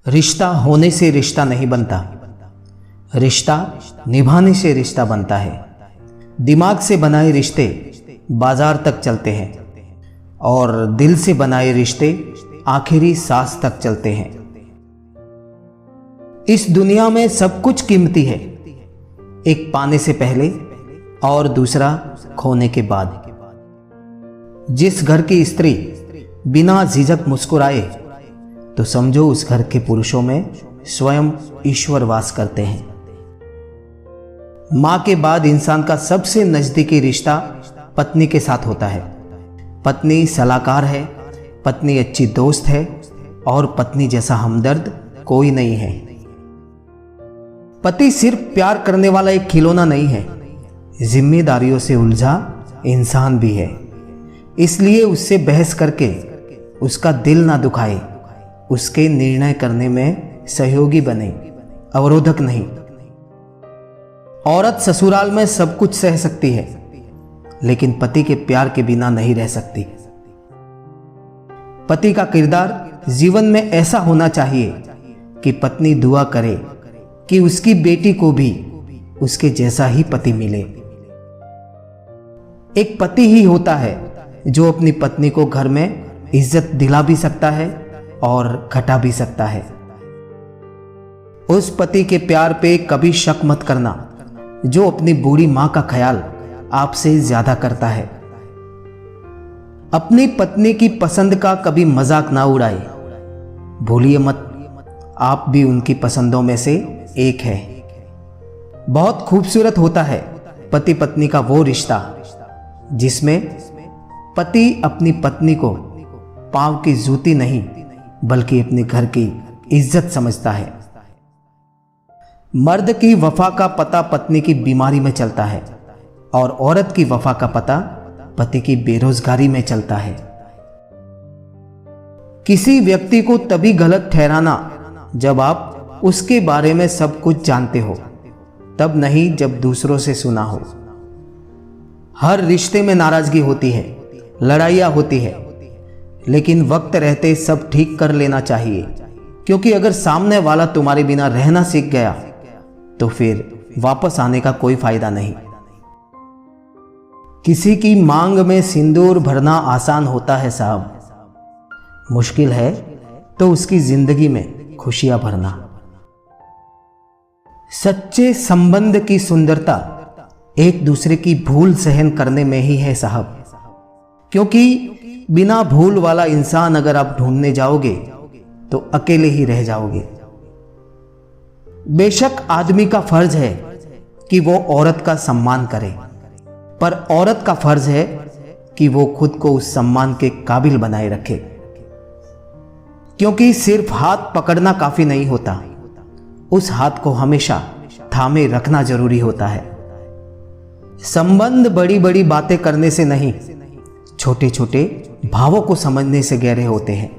रिश्ता होने से रिश्ता नहीं बनता, रिश्ता निभाने से रिश्ता बनता है। दिमाग से बनाए रिश्ते बाजार तक चलते हैं और दिल से बनाए रिश्ते आखिरी सांस तक चलते हैं। इस दुनिया में सब कुछ कीमती है, एक पाने से पहले और दूसरा खोने के बाद। जिस घर की स्त्री बिना झिझक मुस्कुराए तो समझो उस घर के पुरुषों में स्वयं ईश्वर वास करते हैं। मां के बाद इंसान का सबसे नजदीकी रिश्ता पत्नी के साथ होता है। पत्नी सलाहकार है, पत्नी अच्छी दोस्त है और पत्नी जैसा हमदर्द कोई नहीं है। पति सिर्फ प्यार करने वाला एक खिलौना नहीं है, जिम्मेदारियों से उलझा इंसान भी है। इसलिए उससे बहस करके उसका दिल ना दुखाए, उसके निर्णय करने में सहयोगी बने, अवरोधक नहीं। औरत ससुराल में सब कुछ सह सकती है, लेकिन पति के प्यार के बिना नहीं रह सकती। पति का किरदार जीवन में ऐसा होना चाहिए कि पत्नी दुआ करे कि उसकी बेटी को भी उसके जैसा ही पति मिले। एक पति ही होता है जो अपनी पत्नी को घर में इज्जत दिला भी सकता है और घटा भी सकता है। उस पति के प्यार पे कभी शक मत करना जो अपनी बूढ़ी मां का ख्याल आपसे ज्यादा करता है। अपनी पत्नी की पसंद का कभी मजाक ना उड़ाए। भूलिए मत, आप भी उनकी पसंदों में से एक है। बहुत खूबसूरत होता है पति पत्नी का वो रिश्ता जिसमें पति अपनी पत्नी को पांव की जूती नहीं बल्कि अपने घर की इज्जत समझता है। मर्द की वफा का पता पत्नी की बीमारी में चलता है और औरत की वफा का पता पति की बेरोजगारी में चलता है। किसी व्यक्ति को तभी गलत ठहराना जब आप उसके बारे में सब कुछ जानते हो, तब नहीं जब दूसरों से सुना हो। हर रिश्ते में नाराजगी होती है, लड़ाइयां होती है, लेकिन वक्त रहते सब ठीक कर लेना चाहिए, क्योंकि अगर सामने वाला तुम्हारे बिना रहना सीख गया तो फिर वापस आने का कोई फायदा नहीं। किसी की मांग में सिंदूर भरना आसान होता है साहब, मुश्किल है तो उसकी जिंदगी में खुशियां भरना। सच्चे संबंध की सुंदरता एक दूसरे की भूल सहन करने में ही है साहब, क्योंकि बिना भूल वाला इंसान अगर आप ढूंढने जाओगे तो अकेले ही रह जाओगे। बेशक आदमी का फर्ज है कि वो औरत का सम्मान करे, पर औरत का फर्ज है कि वो खुद को उस सम्मान के काबिल बनाए रखे, क्योंकि सिर्फ हाथ पकड़ना काफी नहीं होता, उस हाथ को हमेशा थामे रखना जरूरी होता है। संबंध बड़ी बड़ी बातें करने से नहीं, छोटे छोटे भावों को समझने से गहरे होते हैं।